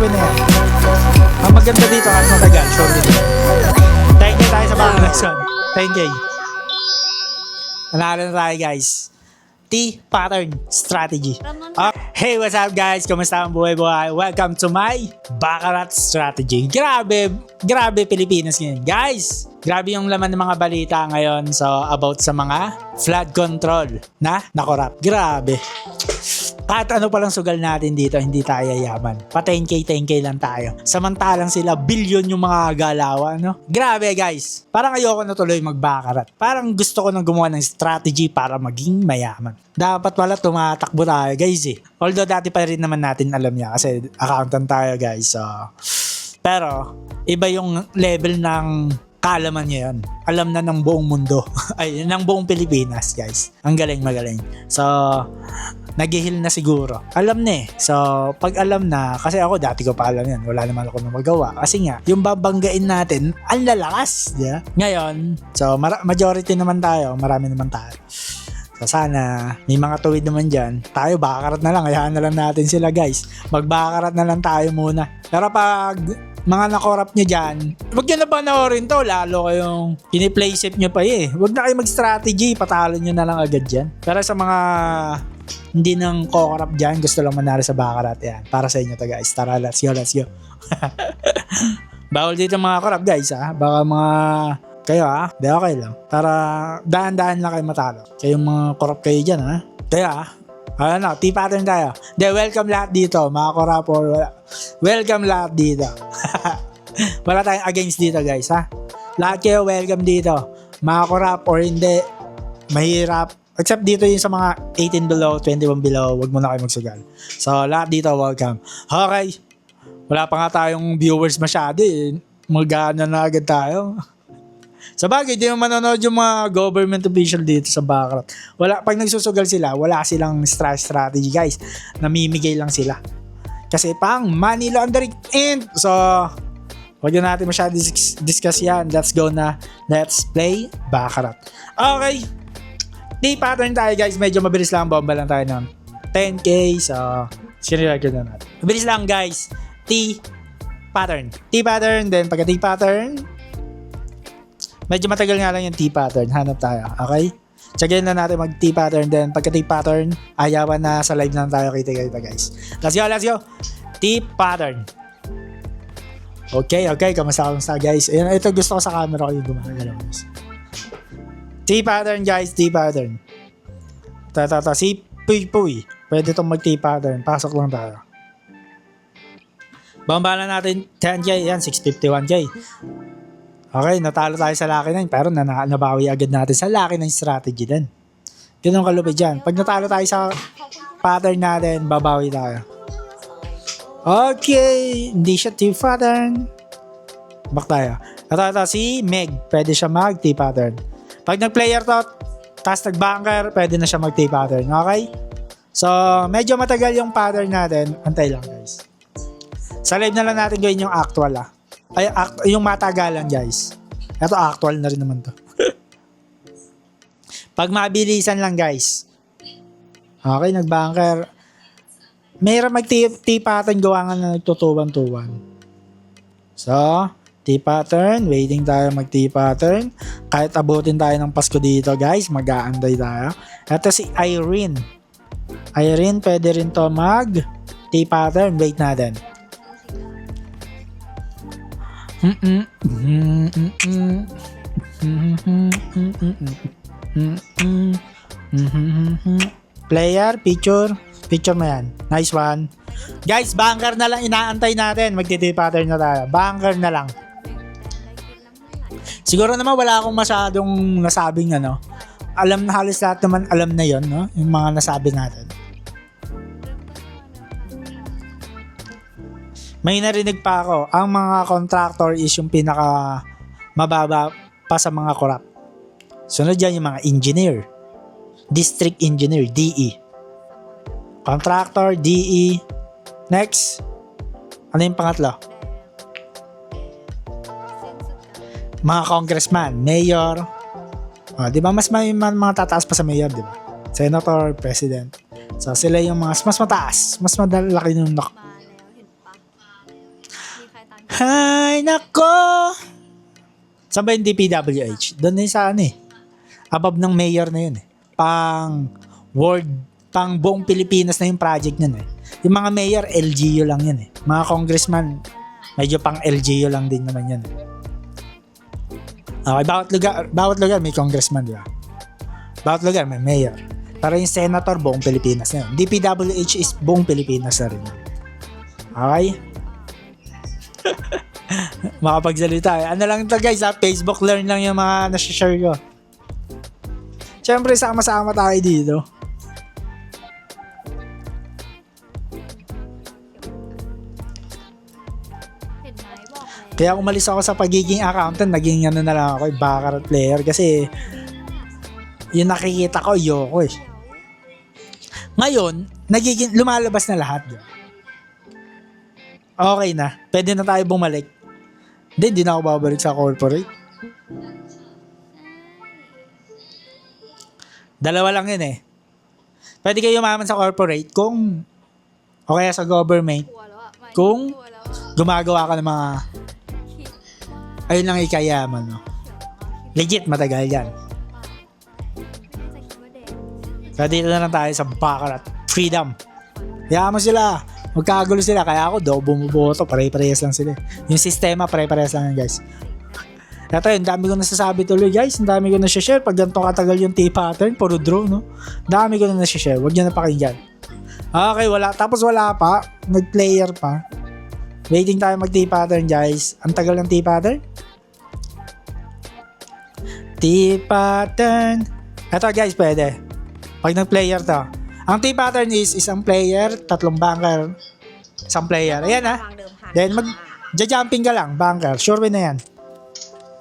grabe na yan. Ang maganda dito, kahit matagal, sure dito. 10K tayo sa bagong lesson. 10K. Nanalo na tayo, guys. T-pattern strategy. Hey, what's up, guys? Kumusta ang buhay-buhay? Welcome to my Baccarat strategy. Grabe Pilipinas ngayon. Guys, grabe yung laman ng mga balita ngayon about sa mga flood control na corrupt. Grabe. Kahit ano palang sugal natin dito, hindi tayo yaman. Pa 10K lang tayo. Samantalang sila, bilyon yung mga galawan, no? Grabe, guys. Parang ayoko na tuloy mag-baccarat. Parang gusto ko nang gumawa ng strategy para maging mayaman. Dapat pala tumatakbo tayo, guys, eh. Although dati pa rin naman natin alam niya kasi accountant tayo, guys. Pero, iba yung level ng kaalaman niya yun. Alam na ng buong mundo. Ay, ng buong Pilipinas, guys. Ang magaling. So, nag-heal na siguro. Alam na eh. So, pag alam na, kasi ako dati ko pa alam yan. Wala naman ako na magawa. Kasi nga, yung babanggain natin, ang lalakas. Yeah? Ngayon, so, majority naman tayo. Marami naman tayo. So, sana, may mga tuwid naman dyan. Tayo, baccarat na lang. Hayaan na lang natin sila, guys. Mag-baccarat na lang tayo muna. Pero pag mga na-corrupt nyo dyan, huwag nyo na panoorin to, lalo kayong piniplay safe nyo pa eh. Huwag na kayo mag-strategy, patalo nyo na lang agad dyan. Pero sa mga hindi nang corrupt dyan, gusto lang manalo sa baccarat yan. Para sa inyo to, guys. Tara, let's go. Bawal dito mga corrupt, guys, ha. Baka mga kayo, ha. Di okay lang. Para daan-daan lang kayo matalo. Kayong mga corrupt kayo dyan, ha. Kaya, ha. Ano, T-pattern tayo. Welcome lahat dito, mga korapor. Welcome lahat dito. Wala tayong against dito, guys, ha? Lahat kayo welcome dito. Mga korap or hindi, mahirap. Except dito yung sa mga 18 below, 21 below, wag mo na kayo magsugal. So, lahat dito, welcome. Okay. Wala pa nga tayong viewers masyado, eh. Magana na agad tayo. Sa bagay, di naman manonood yung mga government official dito sa baccarat. Wala, pag nagsusugal sila, wala silang strategy, guys. Namimigay lang sila. Kasi pang money laundering and so, wag na natin masyado discuss yan. Let's go na. Let's play baccarat. Okay. T-pattern tayo, guys. Medyo mabilis lang. Bomba lang tayo ng 10K. So, sinirecord na natin. Mabilis lang, guys. T-pattern. T-pattern. Then, pagka T-pattern, medyo matagal nga lang yung T-pattern. Hanap tayo. Okay? Tsagayin na natin mag T-pattern. Then, pagka T-pattern, ayawan na sa live na tayo kita, guys. Let's go. T-pattern. Okay. Kamusta, guys? Ayan, ito gusto ko sa camera ko yung gumagalaw. T-pattern, guys. T-pattern. Si Puy. Pwede itong mag T-pattern. Pasok lang tayo. Bambalan natin 10K. Yan, 651K. Okay, natalo tayo sa Lucky 9 pero nabawi agad natin sa Lucky 9 strategy din. Ganun kalupit dyan. Pag natalo tayo sa pattern natin, babawi tayo. Okay, hindi siya T-pattern. Back tayo. Ito, si Meg. Pwede siya mag T-pattern. Pag nag-player to, tapos nag-banker, pwede na siya mag T-pattern. Okay? So, medyo matagal yung pattern natin. Antay lang, guys. Sa live na lang natin gawin yung actual, Ay, yung matagalan, guys. Ito, actual na rin naman to. Pag mabilisan lang, guys. Okay, nag-banker. Mayroon mag-T-pattern, gawa nga na nagtutuwan-tuwan. So, T-pattern. Waiting tayo mag-T-pattern. Kahit abutin tayo ng Pasko dito, guys. Mag-aanday tayo. Ito si Irene. Irene, pwede rin to mag-T-pattern. Wait natin. Player, picture mo yan. Nice one. Guys, banker na lang inaantay natin. Magti-T-pattern na tayo. Banker na lang. Siguro naman wala akong masyadong nasabing alam na halos lahat naman alam na yon, no? Yung mga nasabi natin. May narinig pa ako, ang mga contractor is yung pinaka mababa pa sa mga corrupt. Sunod dyan yung mga engineer. District engineer, DE. Contractor, DE. Next. Ano yung pangatlo? Mga congressman, mayor. Di ba mas may mga tataas pa sa mayor, di ba? Senator, president. So sila yung mga mas mataas. Mas madalaki yung Hay nako! Saan ba yung DPWH? Doon na yung sa ano eh. Above ng mayor na yun eh. Pang buong Pilipinas na yung project nun eh. Yung mga mayor, LGU lang yun eh. Mga congressman, medyo pang LGU lang din naman yun eh. Okay, bawat lugar may congressman, di ba? Bawat lugar may mayor. Pero yung senator, buong Pilipinas na yun. DPWH is buong Pilipinas na rin. Okay? Makapagsalita eh. Ano lang ito guys ha? Facebook learn lang yung mga nasi-share ko. Siyempre, sama-sama tayo dito. Kaya umalis ako sa pagiging accountant, naging ano na lang ako, baccarat player kasi yung nakikita ko, yoko eh. Ngayon, lumalabas na lahat. Okay na, pwede na tayo bumalik. Hindi na ako babalik sa corporate. Dalawa lang yun eh. Pwede kayo yumaman sa corporate kung o kaya sa government kung gumagawa ka ng mga ayun lang ikayaman, no? Legit, matagal yan. Kaya dito na lang tayo sa baccarat. Freedom. Kaya mo sila. Magkagulo sila. Kaya ako, bumuboto. Pare-parehas lang sila. Yung sistema, pare-parehas lang yan, guys. Ito yun, dami ko nasasabi tuloy, guys. Ang dami ko na-share. Pag ganito katagal yung T-pattern, puro draw, no? Dami ko na na-share. Huwag nyo na pakinggan. Okay, wala. Tapos wala pa. Nag-player pa. Waiting tayo mag-T-pattern, guys. Ang tagal ng T-pattern. T-pattern. Ito, guys, pwede. Pag nag-player to. Ang T-pattern is isang player, tatlong banker, isang player. Ayan ha. Then mag-jumping ka lang, banker. Sure win na yan.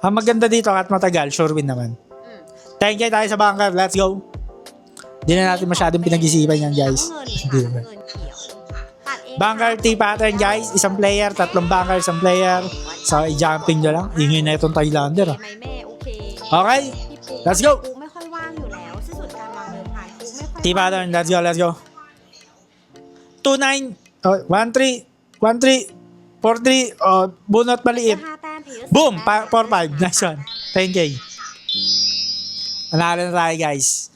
Ang maganda dito at matagal, sure win naman. 10k tayo sa banker. Let's go. Hindi na natin masyadong pinag-isipan yan, guys. Hindi naman. Banker T-pattern, guys. Isang player, tatlong banker, isang player. So, i-jumping nyo lang. Ingin na itong Thailander. Okay? Let's go! T-pattern, let's go, let's go. 2-9, 1-3, 1-3, 4-3, bunot maliit. Boom! 4-5, nice one. 10k. Panalo na tayo, guys.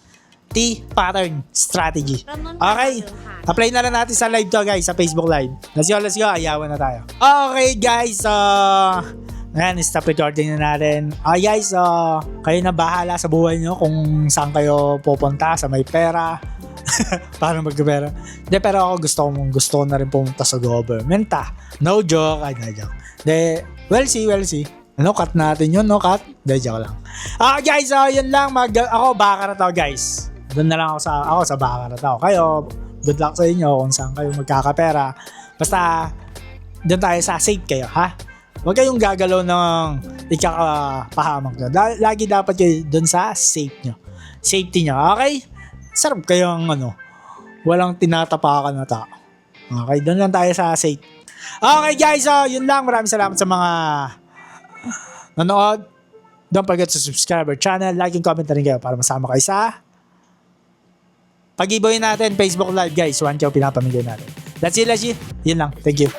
T-pattern strategy. Okay, apply na lang natin sa live to, guys, sa Facebook live. Let's go, let's go. Ayawan na tayo. Okay, guys, ayan, stop recording na natin. Guys, kayo na bahala sa buhay nyo kung saan kayo pupunta, sa may pera. Paano magkapera? Hindi, pero ako gusto ko na rin pumunta sa government. No joke. Ay, no joke. De, we'll see. Ano, cut natin yun, no? Cut? De, joke lang. Guys, yun lang. Ako, baccarat ako, guys. Doon na lang ako sa baccarat ako. Kayo, good luck sa inyo kung saan kayo magkakapera. Basta, doon tayo sa safe kayo, ha? Huwag kayong gagalaw ng ikakapahamak nyo. Lagi dapat kayo doon sa safety nyo. Okay? Sarap kayong walang tinatapakan na tao. Okay, doon lang tayo sa safe. Okay guys, yun lang. Maraming salamat sa mga nanood. Don't forget to subscribe our channel. Like and comment na rin kayo para masama kayo sa pag-giveaway natin. Facebook Live guys. 1K pinapamigay natin. That's it. Yun lang. Thank you.